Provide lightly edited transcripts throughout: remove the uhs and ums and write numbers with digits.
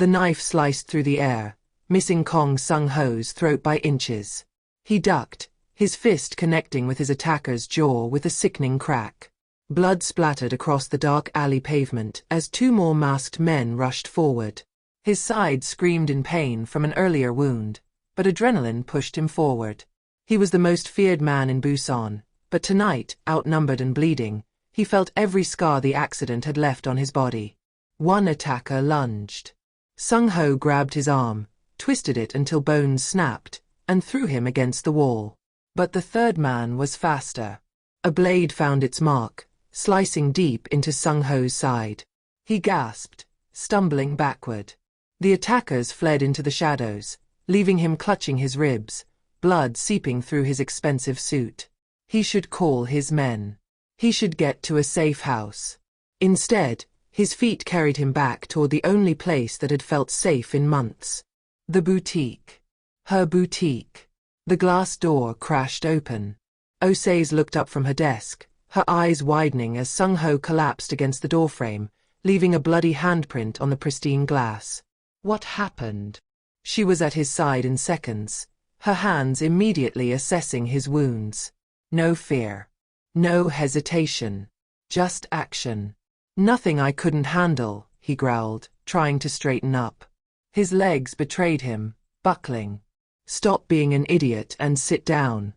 The knife sliced through the air, missing Kang Seung-ho's throat by inches. He ducked, his fist connecting with his attacker's jaw with a sickening crack. Blood splattered across the dark alley pavement as two more masked men rushed forward. His side screamed in pain from an earlier wound, but adrenaline pushed him forward. He was the most feared man in Busan, but tonight, outnumbered and bleeding, he felt every scar the accident had left on his body. One attacker lunged. Seung-ho grabbed his arm, twisted it until bones snapped, and threw him against the wall. But the third man was faster. A blade found its mark, slicing deep into Seung-ho's side. He gasped, stumbling backward. The attackers fled into the shadows, leaving him clutching his ribs, blood seeping through his expensive suit. He should call his men. He should get to a safe house. Instead, his feet carried him back toward the only place that had felt safe in months. The boutique. Her boutique. The glass door crashed open. Osaze looked up from her desk, her eyes widening as Seung-ho collapsed against the doorframe, leaving a bloody handprint on the pristine glass. What happened? She was at his side in seconds, her hands immediately assessing his wounds. No fear. No hesitation. Just action. Nothing I couldn't handle, he growled, trying to straighten up. His legs betrayed him, buckling. Stop being an idiot and sit down.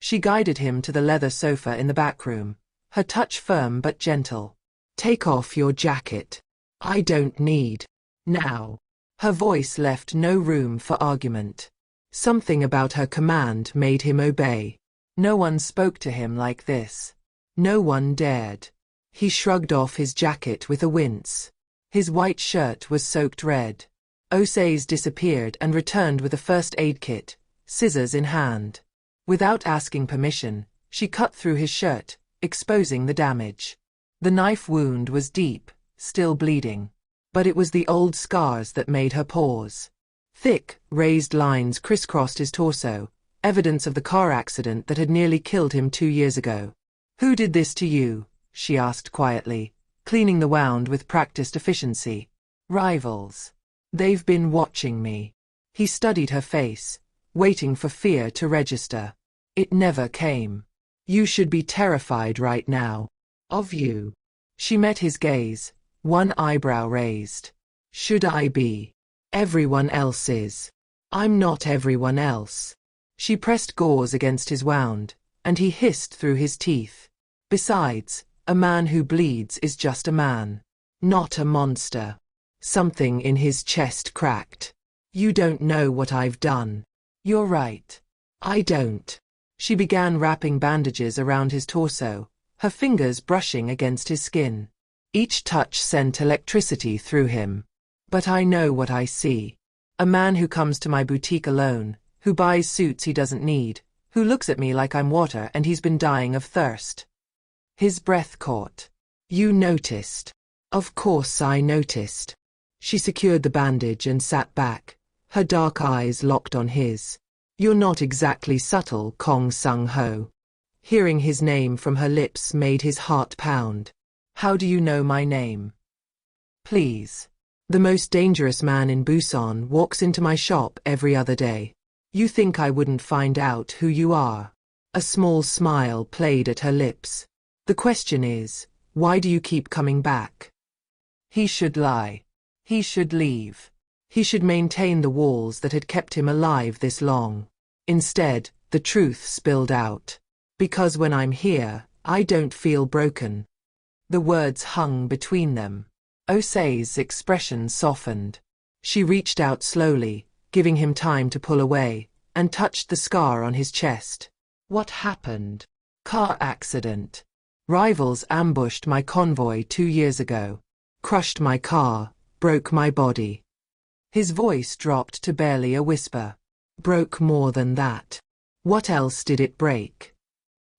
She guided him to the leather sofa in the back room, her touch firm but gentle. Take off your jacket. I don't need. Now. Her voice left no room for argument. Something about her command made him obey. No one spoke to him like this. No one dared. He shrugged off his jacket with a wince. His white shirt was soaked red. Osaze disappeared and returned with a first aid kit, scissors in hand. Without asking permission, she cut through his shirt, exposing the damage. The knife wound was deep, still bleeding. But it was the old scars that made her pause. Thick, raised lines crisscrossed his torso, evidence of the car accident that had nearly killed him 2 years ago. Who did this to you? She asked quietly, cleaning the wound with practiced efficiency. Rivals. They've been watching me. He studied her face, waiting for fear to register. It never came. You should be terrified right now. Of you. She met his gaze, one eyebrow raised. Should I be? Everyone else is. I'm not everyone else. She pressed gauze against his wound, and he hissed through his teeth. Besides, a man who bleeds is just a man, not a monster. Something in his chest cracked. You don't know what I've done. You're right. I don't. She began wrapping bandages around his torso, her fingers brushing against his skin. Each touch sent electricity through him. But I know what I see. A man who comes to my boutique alone, who buys suits he doesn't need, who looks at me like I'm water and he's been dying of thirst. His breath caught. You noticed. Of course I noticed. She secured the bandage and sat back, her dark eyes locked on his. You're not exactly subtle, Kang Seung-ho. Hearing his name from her lips made his heart pound. How do you know my name? Please. The most dangerous man in Busan walks into my shop every other day. You think I wouldn't find out who you are? A small smile played at her lips. The question is, why do you keep coming back? He should lie. He should leave. He should maintain the walls that had kept him alive this long. Instead, the truth spilled out. Because when I'm here, I don't feel broken. The words hung between them. Osaze's expression softened. She reached out slowly, giving him time to pull away, and touched the scar on his chest. What happened? Car accident. Rivals ambushed my convoy 2 years ago. Crushed my car, broke my body. His voice dropped to barely a whisper. Broke more than that. What else did it break?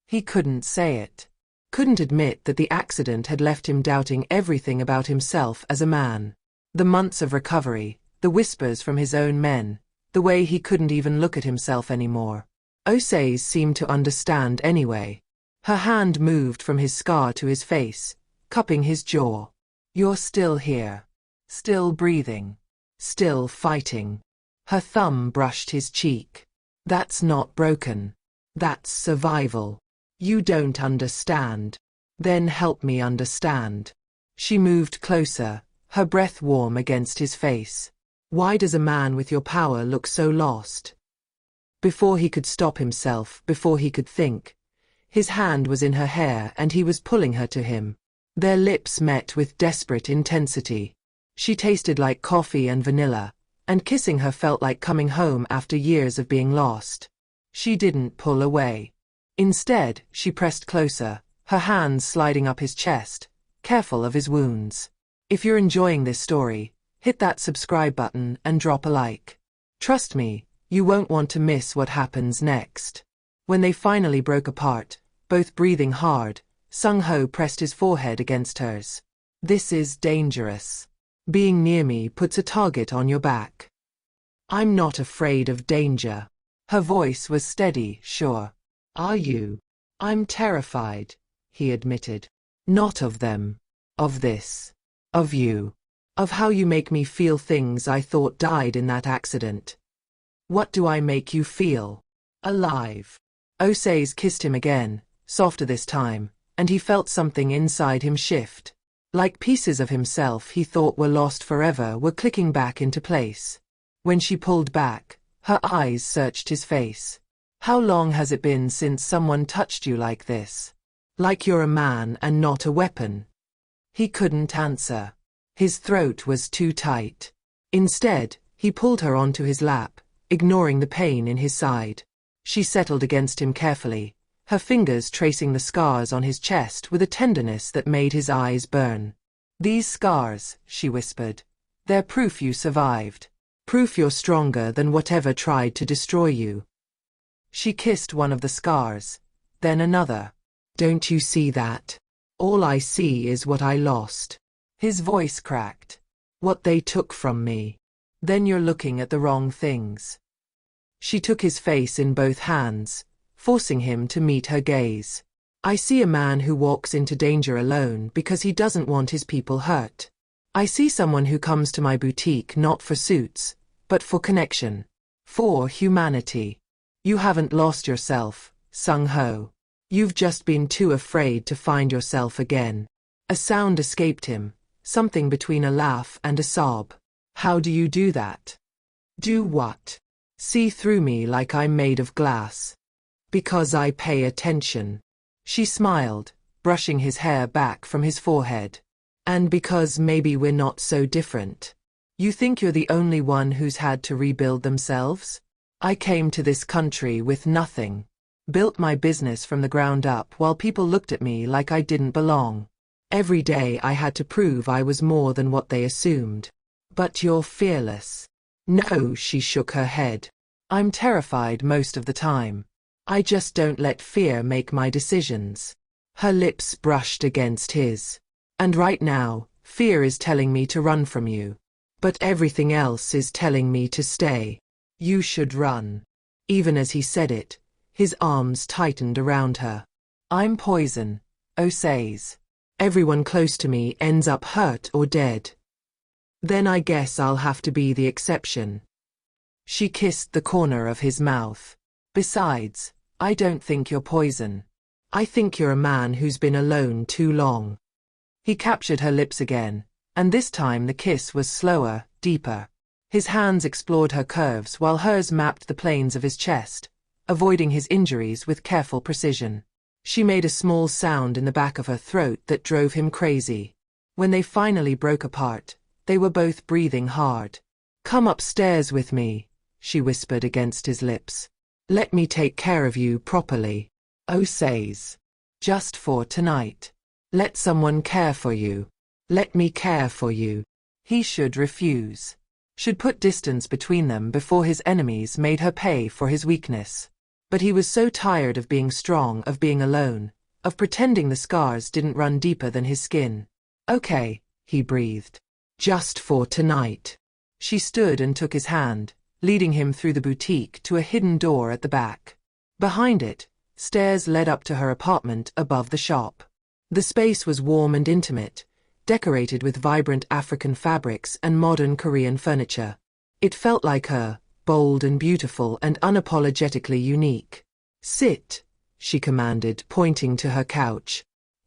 He couldn't say it. Couldn't admit that the accident had left him doubting everything about himself as a man. The months of recovery, the whispers from his own men, the way he couldn't even look at himself anymore. Osaze seemed to understand anyway. Her hand moved from his scar to his face, cupping his jaw. You're still here. Still breathing. still fighting. Her thumb brushed his cheek. That's not broken. That's survival. You don't understand. Then help me understand. She moved closer, her breath warm against his face. Why does a man with your power look so lost? Before he could stop himself, before he could think, his hand was in her hair and he was pulling her to him. Their lips met with desperate intensity. She tasted like coffee and vanilla, and kissing her felt like coming home after years of being lost. She didn't pull away. Instead, she pressed closer, her hands sliding up his chest, careful of his wounds. If you're enjoying this story, hit that subscribe button and drop a like. Trust me, you won't want to miss what happens next. When they finally broke apart, both breathing hard, Seung-ho pressed his forehead against hers. This is dangerous. Being near me puts a target on your back. I'm not afraid of danger. Her voice was steady, sure. Are you? I'm terrified, he admitted. Not of them. Of this. Of you. Of how you make me feel things I thought died in that accident. What do I make you feel? Alive. Osaze kissed him again, softer this time, and he felt something inside him shift. Like pieces of himself he thought were lost forever were clicking back into place. When she pulled back, her eyes searched his face. How long has it been since someone touched you like this? Like you're a man and not a weapon. He couldn't answer. His throat was too tight. Instead, he pulled her onto his lap, ignoring the pain in his side. She settled against him carefully, her fingers tracing the scars on his chest with a tenderness that made his eyes burn. These scars, she whispered, they're proof you survived. Proof you're stronger than whatever tried to destroy you. She kissed one of the scars, then another. Don't you see that? All I see is what I lost. His voice cracked. What they took from me. Then you're looking at the wrong things. She took his face in both hands, forcing him to meet her gaze. I see a man who walks into danger alone because he doesn't want his people hurt. I see someone who comes to my boutique not for suits, but for connection. For humanity. You haven't lost yourself, Seung-ho. You've just been too afraid to find yourself again. A sound escaped him, something between a laugh and a sob. How do you do that? Do what? See through me like I'm made of glass. Because I pay attention. She smiled, brushing his hair back from his forehead. And because maybe we're not so different. You think you're the only one who's had to rebuild themselves? I came to this country with nothing. Built my business from the ground up while people looked at me like I didn't belong. Every day I had to prove I was more than what they assumed. But you're fearless. No, she shook her head. I'm terrified most of the time. I just don't let fear make my decisions. Her lips brushed against his. And right now, fear is telling me to run from you. But everything else is telling me to stay. You should run. Even as he said it, his arms tightened around her. I'm poison, Osaze. Everyone close to me ends up hurt or dead. Then I guess I'll have to be the exception. She kissed the corner of his mouth. Besides, I don't think you're poison. I think you're a man who's been alone too long. He captured her lips again, and this time the kiss was slower, deeper. His hands explored her curves while hers mapped the planes of his chest, avoiding his injuries with careful precision. She made a small sound in the back of her throat that drove him crazy. When they finally broke apart, they were both breathing hard. Come upstairs with me, she whispered against his lips. Let me take care of you properly. Osaze. Just for tonight. Let someone care for you. Let me care for you. He should refuse. Should put distance between them before his enemies made her pay for his weakness. But he was so tired of being strong, of being alone, of pretending the scars didn't run deeper than his skin. Okay, he breathed. Just for tonight. She stood and took his hand, leading him through the boutique to a hidden door at the back. Behind it, stairs led up to her apartment above the shop. The space was warm and intimate, decorated with vibrant African fabrics and modern Korean furniture. It felt like her, bold and beautiful and unapologetically unique. "Sit," she commanded, pointing to her couch.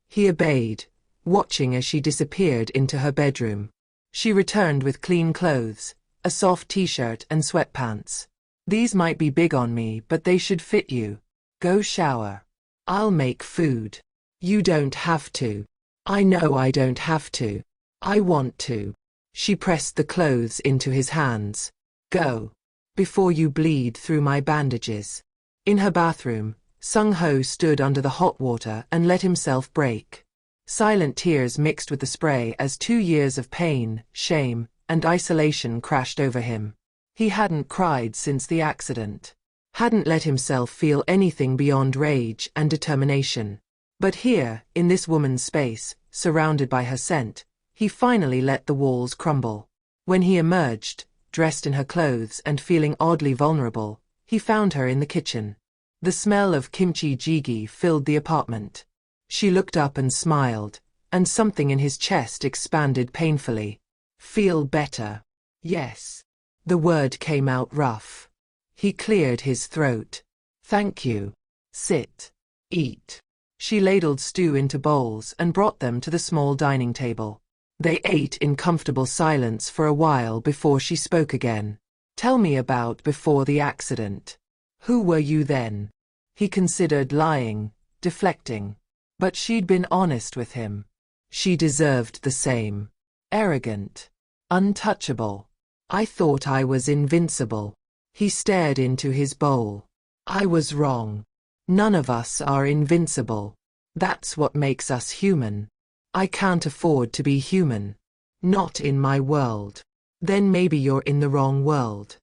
He obeyed, watching as she disappeared into her bedroom. She returned with clean clothes, a soft t-shirt and sweatpants. "These might be big on me, but they should fit you. Go shower. I'll make food." "You don't have to." "I know I don't have to. I want to." She pressed the clothes into his hands. "Go. Before you bleed through my bandages." In her bathroom, Seung-ho stood under the hot water and let himself break. Silent tears mixed with the spray as 2 years of pain, shame, and isolation crashed over him. He hadn't cried since the accident. Hadn't let himself feel anything beyond rage and determination. But here, in this woman's space, surrounded by her scent, he finally let the walls crumble. When he emerged, dressed in her clothes and feeling oddly vulnerable, he found her in the kitchen. The smell of kimchi jjigae filled the apartment. She looked up and smiled, and something in his chest expanded painfully. "Feel better?" "Yes." The word came out rough. He cleared his throat. "Thank you. Sit. Eat." She ladled stew into bowls and brought them to the small dining table. They ate in comfortable silence for a while before she spoke again. "Tell me about before the accident. Who were you then?" He considered lying, deflecting. But she'd been honest with him. She deserved the same. "Arrogant. Untouchable. I thought I was invincible." He stared into his bowl. "I was wrong. None of us are invincible. That's what makes us human. I can't afford to be human. Not in my world." "Then maybe you're in the wrong world."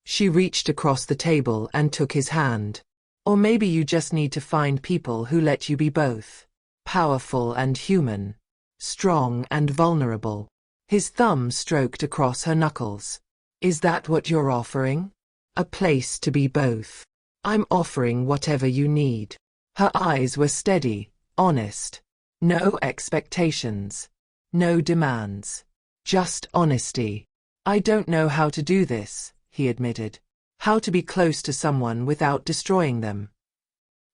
She reached across the table and took his hand. "Or maybe you just need to find people who let you be both. Powerful and human. Strong and vulnerable." His thumb stroked across her knuckles. "Is that what you're offering? A place to be both?" "I'm offering whatever you need." Her eyes were steady, honest. No expectations. No demands. Just honesty. "I don't know how to do this," he admitted. "How to be close to someone without destroying them."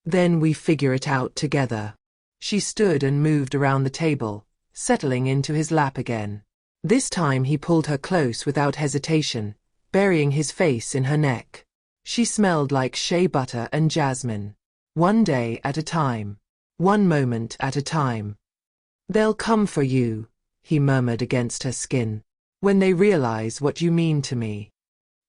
"Then we figure it out together." She stood and moved around the table, settling into his lap again. This time he pulled her close without hesitation, burying his face in her neck. She smelled like shea butter and jasmine. One day at a time. One moment at a time. "They'll come for you," he murmured against her skin. "When they realize what you mean to me.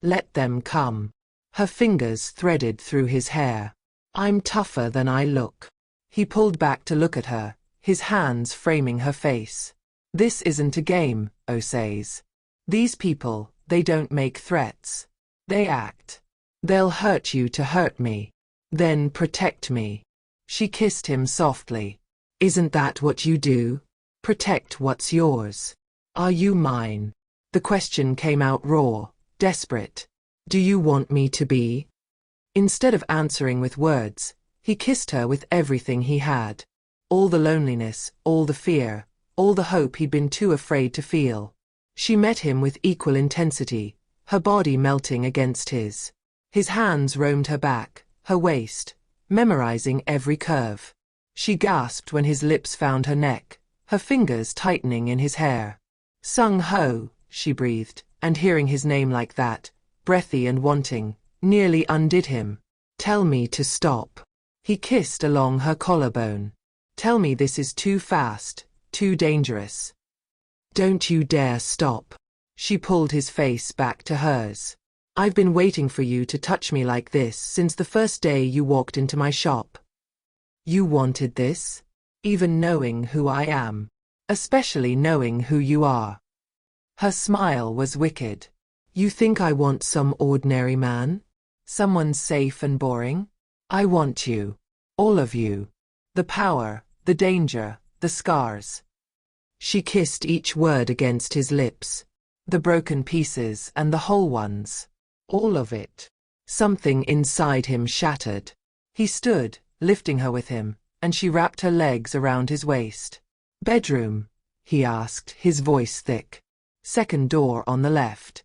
Let them come." Her fingers threaded through his hair. "I'm tougher than I look." He pulled back to look at her, his hands framing her face. "This isn't a game, Osaze. These people, they don't make threats. They act. They'll hurt you to hurt me. Then protect me." She kissed him softly. "Isn't that what you do? Protect what's yours. Are you mine?" The question came out raw, desperate. "Do you want me to be?" Instead of answering with words, he kissed her with everything he had. All the loneliness, all the fear, all the hope he'd been too afraid to feel. She met him with equal intensity, her body melting against his. His hands roamed her back, her waist, memorizing every curve. She gasped when his lips found her neck, her fingers tightening in his hair. "Seung-ho," she breathed, and hearing his name like that, breathy and wanting, nearly undid him. "Tell me to stop." He kissed along her collarbone. "Tell me this is too fast, too dangerous. Don't you dare stop." She pulled his face back to hers. "I've been waiting for you to touch me like this since the first day you walked into my shop. You wanted this? Even knowing who I am. Especially knowing who you are." Her smile was wicked. "You think I want some ordinary man? Someone safe and boring? I want you. All of you. The power, the danger, the scars." She kissed each word against his lips. The broken pieces and the whole ones. All of it. Something inside him shattered. He stood, lifting her with him, and she wrapped her legs around his waist. "Bedroom?" he asked, his voice thick. "Second door on the left."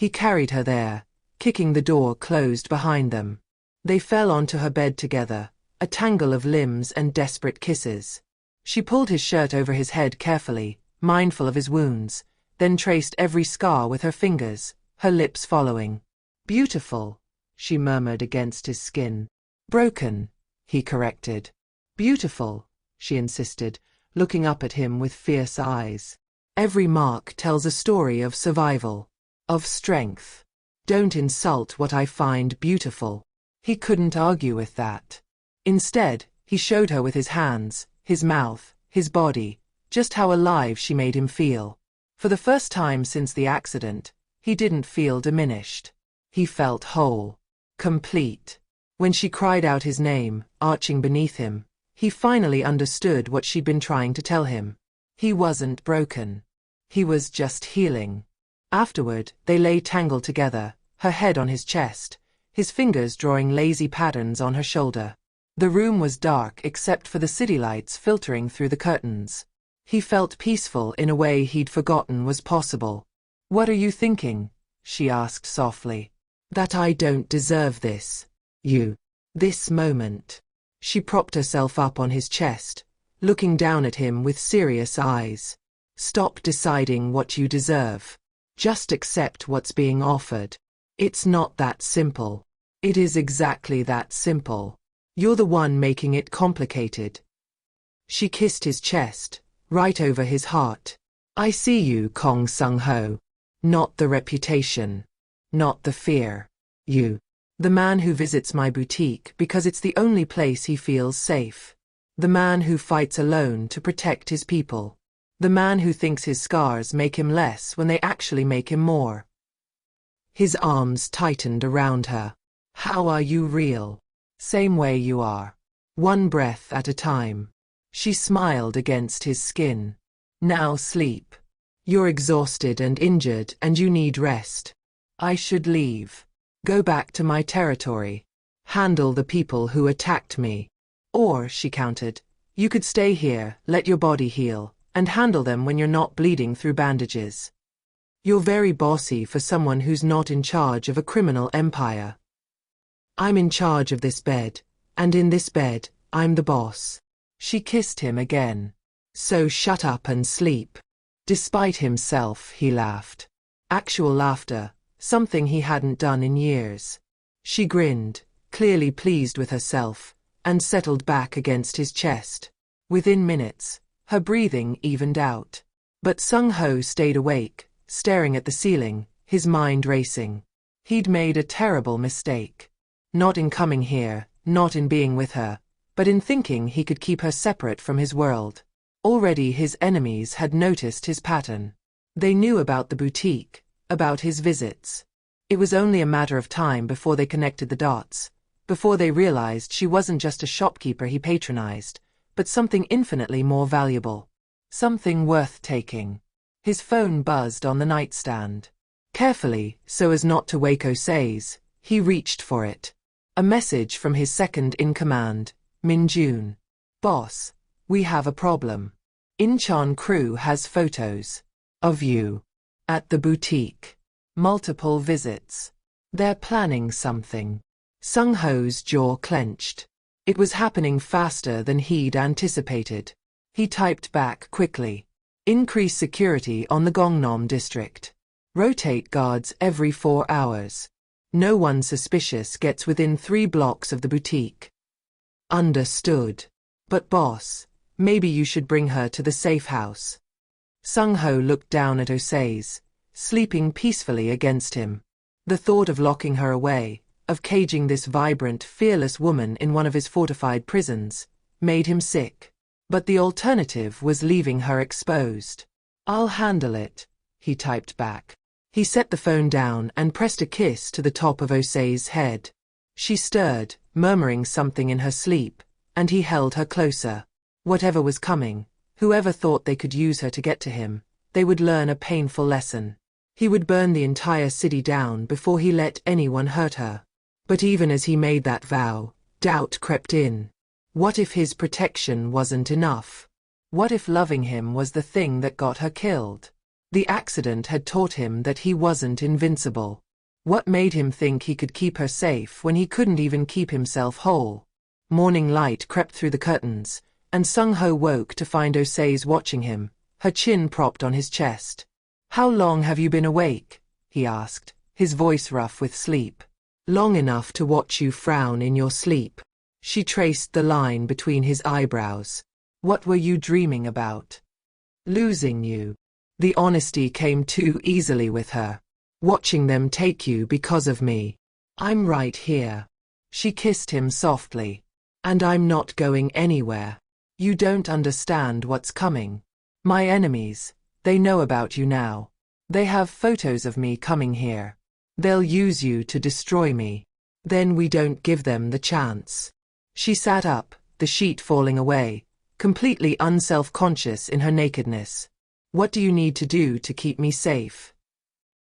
He carried her there, kicking the door closed behind them. They fell onto her bed together, a tangle of limbs and desperate kisses. She pulled his shirt over his head carefully, mindful of his wounds, then traced every scar with her fingers, her lips following. Beautiful, she murmured against his skin. Broken, he corrected. Beautiful, she insisted, looking up at him with fierce eyes. Every mark tells a story of survival, of strength. Don't insult what I find beautiful. He couldn't argue with that. Instead, he showed her with his hands, his mouth, his body, just how alive she made him feel. For the first time since the accident, he didn't feel diminished. He felt whole, complete. When she cried out his name, arching beneath him, he finally understood what she'd been trying to tell him. He wasn't broken. He was just healing. Afterward, they lay tangled together, her head on his chest, his fingers drawing lazy patterns on her shoulder. The room was dark except for the city lights filtering through the curtains. He felt peaceful in a way he'd forgotten was possible. "What are you thinking?" she asked softly. "That I don't deserve this. This moment." She propped herself up on his chest, looking down at him with serious eyes. "Stop deciding what you deserve. Just accept what's being offered. It's not that simple." "It is exactly that simple. You're the one making it complicated." She kissed his chest, right over his heart. "I see you, Kang Seung-ho. Not the reputation. Not the fear. The man who visits my boutique because it's the only place he feels safe. The man who fights alone to protect his people. The man who thinks his scars make him less when they actually make him more." His arms tightened around her. "How are you real? Same way you are. One breath at a time." She smiled against his skin. "Now sleep. You're exhausted and injured and you need rest. I should leave. Go back to my territory. Handle the people who attacked me. Or," she countered, "you could stay here, let your body heal, and handle them when you're not bleeding through bandages. You're very bossy for someone who's not in charge of a criminal empire." "I'm in charge of this bed, and in this bed, I'm the boss." She kissed him again. "So shut up and sleep." Despite himself, he laughed. Actual laughter, something he hadn't done in years. She grinned, clearly pleased with herself, and settled back against his chest. Within minutes, her breathing evened out. But Seung-ho stayed awake, staring at the ceiling, his mind racing. He'd made a terrible mistake. Not in coming here, not in being with her, but in thinking he could keep her separate from his world. Already his enemies had noticed his pattern. They knew about the boutique, about his visits. It was only a matter of time before they connected the dots, before they realized she wasn't just a shopkeeper he patronized, but something infinitely more valuable. Something worth taking. His phone buzzed on the nightstand. Carefully, so as not to wake Osaze, he reached for it. A message from his second-in-command, Min-jun. "Boss, we have a problem. Incheon crew has photos of you at the boutique. Multiple visits. They're planning something." Seung-ho's jaw clenched. It was happening faster than he'd anticipated. He typed back quickly. "Increase security on the Gangnam district. Rotate guards every 4 hours. No one suspicious gets within 3 blocks of the boutique." "Understood. But boss, maybe you should bring her to the safe house." Seung-ho looked down at Osaze, sleeping peacefully against him. The thought of locking her away, of caging this vibrant, fearless woman in one of his fortified prisons, made him sick. But the alternative was leaving her exposed. "I'll handle it," he typed back. He set the phone down and pressed a kiss to the top of Osaze's head. She stirred, murmuring something in her sleep, and he held her closer. Whatever was coming, whoever thought they could use her to get to him, they would learn a painful lesson. He would burn the entire city down before he let anyone hurt her. But even as he made that vow, doubt crept in. What if his protection wasn't enough? What if loving him was the thing that got her killed? The accident had taught him that he wasn't invincible. What made him think he could keep her safe when he couldn't even keep himself whole? Morning light crept through the curtains, and Seung-ho woke to find Osaze watching him, her chin propped on his chest. "How long have you been awake?" he asked, his voice rough with sleep. "Long enough to watch you frown in your sleep." She traced the line between his eyebrows. "What were you dreaming about?" "Losing you." The honesty came too easily with her. "Watching them take you because of me. I'm right here." She kissed him softly. "And I'm not going anywhere. You don't understand what's coming. My enemies, they know about you now. They have photos of me coming here. They'll use you to destroy me. Then we don't give them the chance." She sat up, the sheet falling away, completely unself-conscious in her nakedness. "What do you need to do to keep me safe?"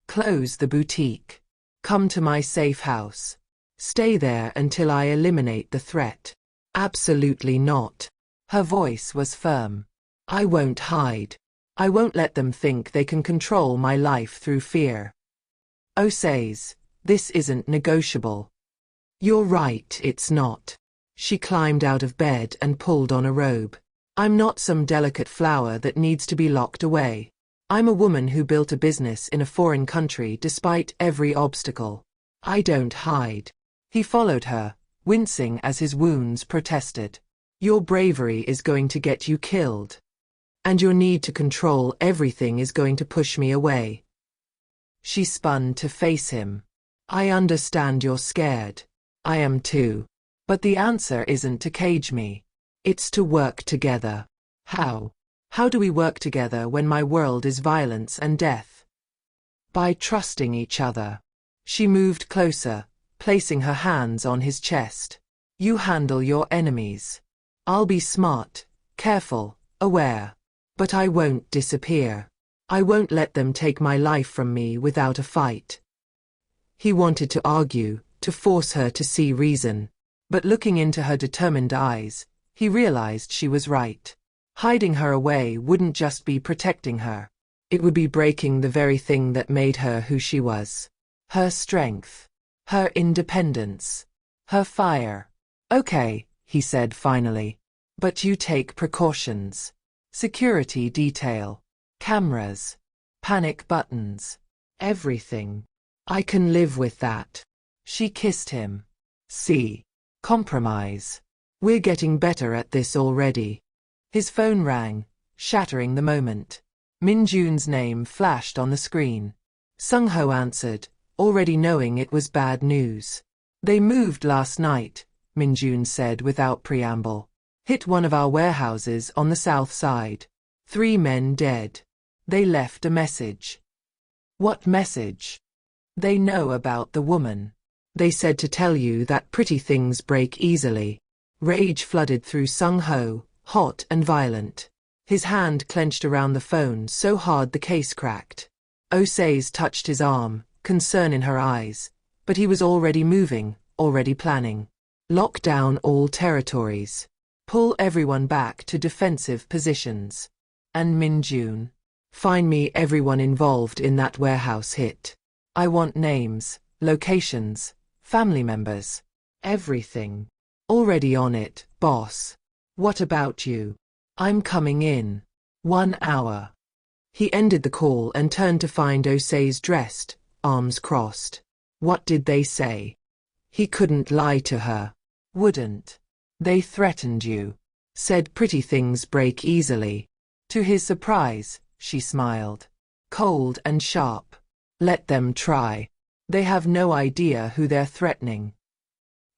"Close the boutique. Come to my safe house. Stay there until I eliminate the threat." "Absolutely not." Her voice was firm. "I won't hide. I won't let them think they can control my life through fear." "Osaze, this isn't negotiable." "You're right, it's not." She climbed out of bed and pulled on a robe. "I'm not some delicate flower that needs to be locked away. I'm a woman who built a business in a foreign country despite every obstacle. I don't hide." He followed her, wincing as his wounds protested. "Your bravery is going to get you killed. And your need to control everything is going to push me away." She spun to face him. "I understand you're scared. I am too. But the answer isn't to cage me. It's to work together." "How? How do we work together when my world is violence and death?" "By trusting each other." She moved closer, placing her hands on his chest. "You handle your enemies. I'll be smart, careful, aware. But I won't disappear. I won't let them take my life from me without a fight." He wanted to argue, to force her to see reason. But looking into her determined eyes, he realized she was right. Hiding her away wouldn't just be protecting her. It would be breaking the very thing that made her who she was. Her strength. Her independence. Her fire. "Okay," he said finally. "But you take precautions. Security detail. Cameras. Panic buttons. Everything." "I can live with that." She kissed him. "See. Compromise. We're getting better at this already." His phone rang, shattering the moment. Minjun's name flashed on the screen. Seung-ho answered, already knowing it was bad news. "They moved last night," Minjun said without preamble. "Hit one of our warehouses on the south side. 3 men dead. They left a message." "What message?" "They know about the woman. They said to tell you that pretty things break easily." Rage flooded through Seung-ho, hot and violent. His hand clenched around the phone so hard the case cracked. Osaze touched his arm, concern in her eyes, but he was already moving, already planning. "Lock down all territories. Pull everyone back to defensive positions. And Minjun, find me everyone involved in that warehouse hit. I want names, locations, family members. Everything. Already on it, boss. What about you?" "I'm coming in. 1 hour." He ended the call and turned to find Osaze dressed, arms crossed. What did they say? He couldn't lie to her. Wouldn't. "They threatened you. Said pretty things break easily." To his surprise, she smiled. Cold and sharp. "Let them try. They have no idea who they're threatening."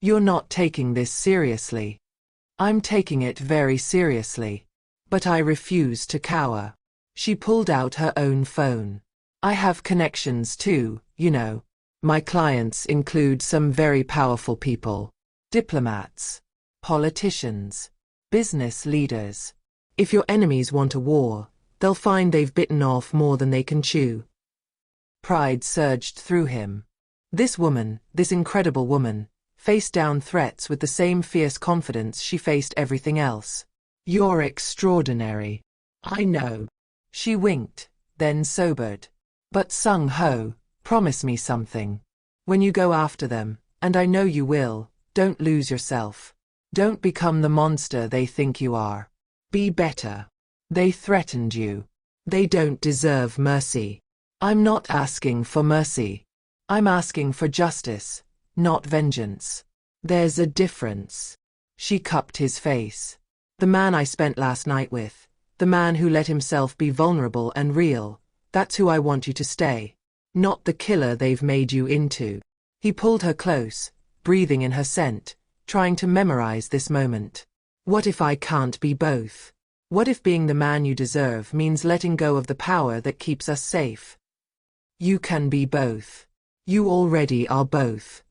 "You're not taking this seriously." "I'm taking it very seriously. But I refuse to cower." She pulled out her own phone. "I have connections too, you know. My clients include some very powerful people. Diplomats. Politicians. Business leaders. If your enemies want a war, they'll find they've bitten off more than they can chew." Pride surged through him. This woman, this incredible woman, faced down threats with the same fierce confidence she faced everything else. "You're extraordinary." "I know." She winked, then sobered. But Seung-ho, promise me something. When you go after them, and I know you will, don't lose yourself. Don't become the monster they think you are. Be better. They threatened you. They don't deserve mercy. I'm not asking for mercy. I'm asking for justice, not vengeance. There's a difference. She cupped his face. The man I spent last night with, the man who let himself be vulnerable and real, that's who I want you to stay. Not the killer they've made you into. He pulled her close, breathing in her scent, trying to memorize this moment. What if I can't be both? What if being the man you deserve means letting go of the power that keeps us safe? You can be both. You already are both.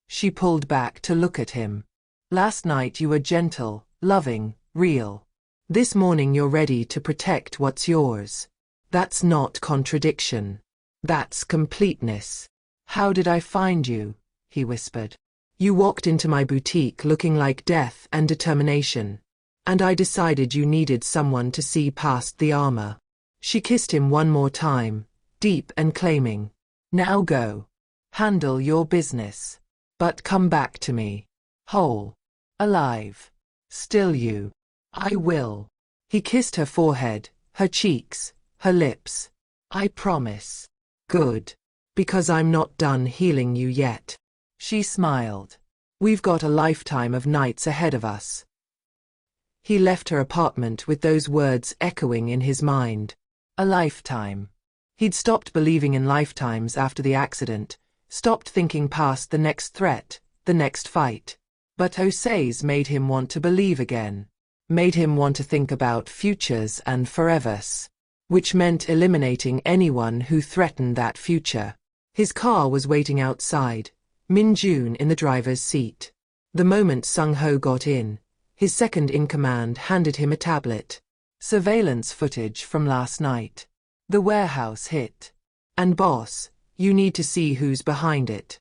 She pulled back to look at him. Last night you were gentle, loving, real. This morning you're ready to protect what's yours. That's not contradiction. That's completeness. How did I find you? He whispered. You walked into my boutique looking like death and determination. And I decided you needed someone to see past the armor. She kissed him one more time, deep and claiming. Now go. Handle your business. But come back to me. Whole. Alive. Still you. I will. He kissed her forehead, her cheeks, her lips. I promise. Good. Because I'm not done healing you yet. She smiled. We've got a lifetime of nights ahead of us. He left her apartment with those words echoing in his mind. A lifetime. He'd stopped believing in lifetimes after the accident, stopped thinking past the next threat, the next fight. But Osaze made him want to believe again. Made him want to think about futures and forevers. Which meant eliminating anyone who threatened that future. His car was waiting outside, Min-jun in the driver's seat. The moment Seung-ho got in, his second-in-command handed him a tablet. Surveillance footage from last night. The warehouse hit. And boss, you need to see who's behind it.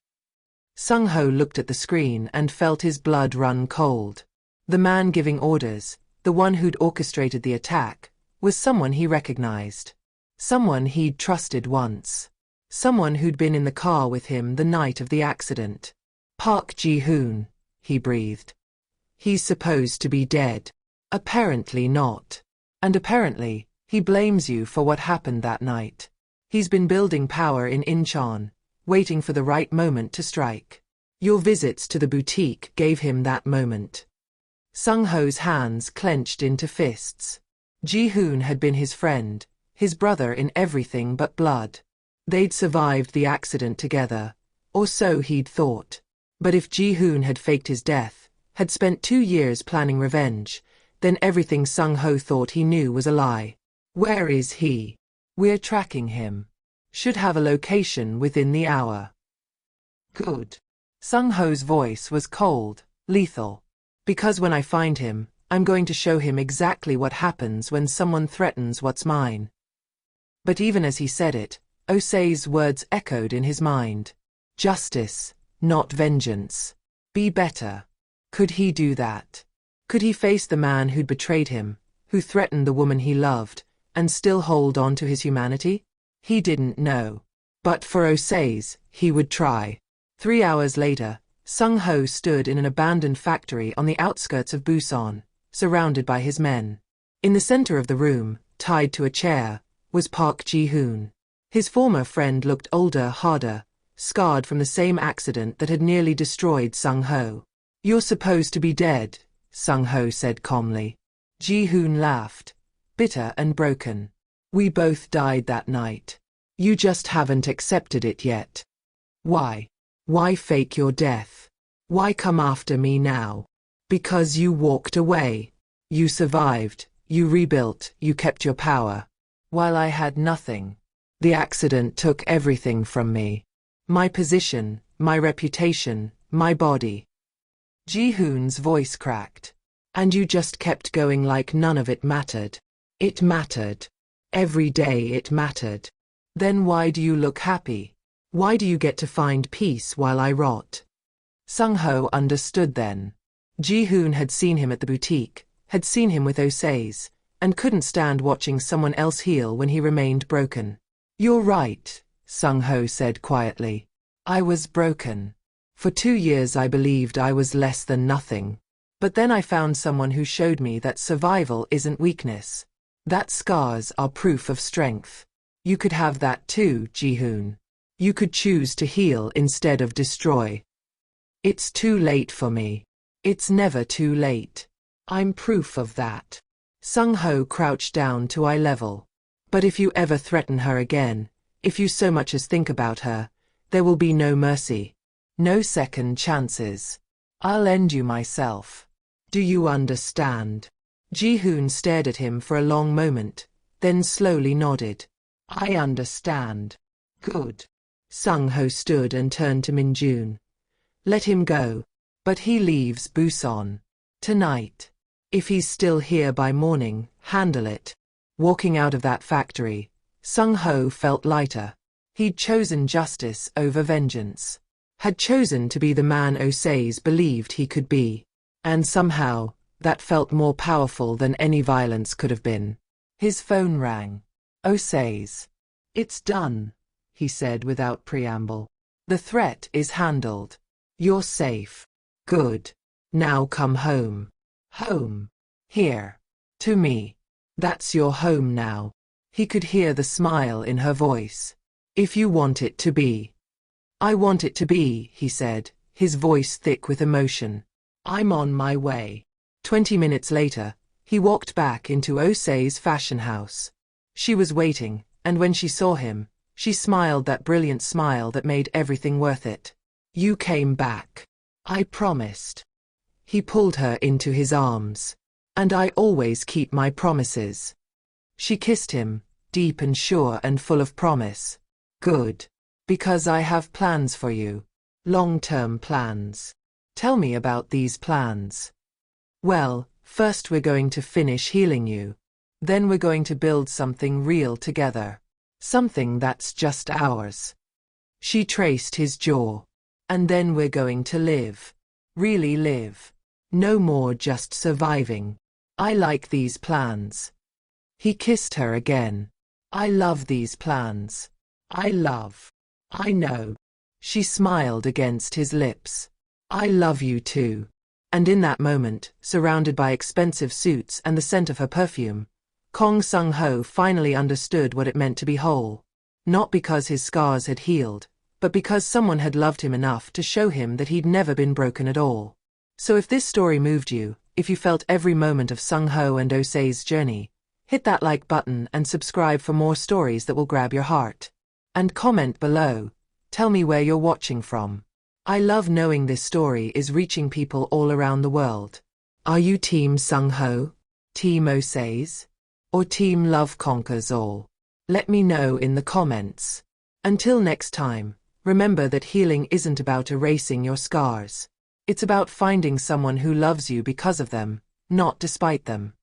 Seung-ho looked at the screen and felt his blood run cold. The man giving orders, the one who'd orchestrated the attack, was someone he recognized. Someone he'd trusted once. Someone who'd been in the car with him the night of the accident. Park Ji-hoon, he breathed. He's supposed to be dead. Apparently not. And apparently, he blames you for what happened that night. He's been building power in Incheon, waiting for the right moment to strike. Your visits to the boutique gave him that moment. Seung-ho's hands clenched into fists. Ji-hoon had been his friend, his brother in everything but blood. They'd survived the accident together, or so he'd thought. But if Ji-hoon had faked his death, had spent 2 years planning revenge, then everything Seung-ho thought he knew was a lie. Where is he? We're tracking him. Should have a location within the hour. Good. Seung-ho's voice was cold, lethal. Because when I find him, I'm going to show him exactly what happens when someone threatens what's mine. But even as he said it, Osaze's words echoed in his mind. Justice, not vengeance. Be better. Could he do that? Could he face the man who'd betrayed him, who threatened the woman he loved, and still hold on to his humanity? He didn't know. But for Osaze, he would try. 3 hours later, Seung-ho stood in an abandoned factory on the outskirts of Busan, surrounded by his men. In the center of the room, tied to a chair, was Park Ji-hoon. His former friend looked older, harder, scarred from the same accident that had nearly destroyed Seung-ho. You're supposed to be dead, Seung-ho said calmly. Ji-hoon laughed, bitter and broken. We both died that night. You just haven't accepted it yet. Why? Why fake your death? Why come after me now? Because you walked away. You survived, you rebuilt, you kept your power. While I had nothing. The accident took everything from me. My position, my reputation, my body. Ji-hoon's voice cracked. And you just kept going like none of it mattered. It mattered. Every day it mattered. Then why do you look happy? Why do you get to find peace while I rot? Seung-ho understood then. Ji-hoon had seen him at the boutique, had seen him with Osaze, and couldn't stand watching someone else heal when he remained broken. "You're right," Seung-ho said quietly. "I was broken. For 2 years I believed I was less than nothing. But then I found someone who showed me that survival isn't weakness. That scars are proof of strength. You could have that too, Ji-hoon. You could choose to heal instead of destroy." "It's too late for me." "It's never too late. I'm proof of that." Seung-ho crouched down to eye level. "But if you ever threaten her again, if you so much as think about her, there will be no mercy. No second chances. I'll end you myself. Do you understand?" Ji-hoon stared at him for a long moment, then slowly nodded. "I understand." "Good." Seung-ho stood and turned to Min-jun. "Let him go. But he leaves Busan tonight. If he's still here by morning, handle it." Walking out of that factory, Seung-ho felt lighter. He'd chosen justice over vengeance. Had chosen to be the man Osaze believed he could be. And somehow, that felt more powerful than any violence could have been. His phone rang. "Osaze." "It's done," he said without preamble. "The threat is handled. You're safe." "Good. Now come home." "Home. Here. To me. That's your home now." He could hear the smile in her voice. "If you want it to be." "I want it to be," he said, his voice thick with emotion. "I'm on my way." 20 minutes later, he walked back into Osaze's fashion house. She was waiting, and when she saw him, she smiled that brilliant smile that made everything worth it. "You came back. I promised." He pulled her into his arms. "And I always keep my promises." She kissed him, deep and sure and full of promise. "Good. Because I have plans for you. Long-term plans." "Tell me about these plans." "Well, first we're going to finish healing you. Then we're going to build something real together. Something that's just ours." She traced his jaw. "And then we're going to live. Really live. No more just surviving. I like these plans." He kissed her again. "I love these plans. I know." She smiled against his lips. "I love you too." And in that moment, surrounded by expensive suits and the scent of her perfume, Kang Seung-ho finally understood what it meant to be whole. Not because his scars had healed, but because someone had loved him enough to show him that he'd never been broken at all. So if this story moved you, if you felt every moment of Seung-ho and Osaze's journey, hit that like button and subscribe for more stories that will grab your heart. And comment below. Tell me where you're watching from. I love knowing this story is reaching people all around the world. Are you Team Seung-ho, Team Osaze, or Team Love Conquers All? Let me know in the comments. Until next time, remember that healing isn't about erasing your scars. It's about finding someone who loves you because of them, not despite them.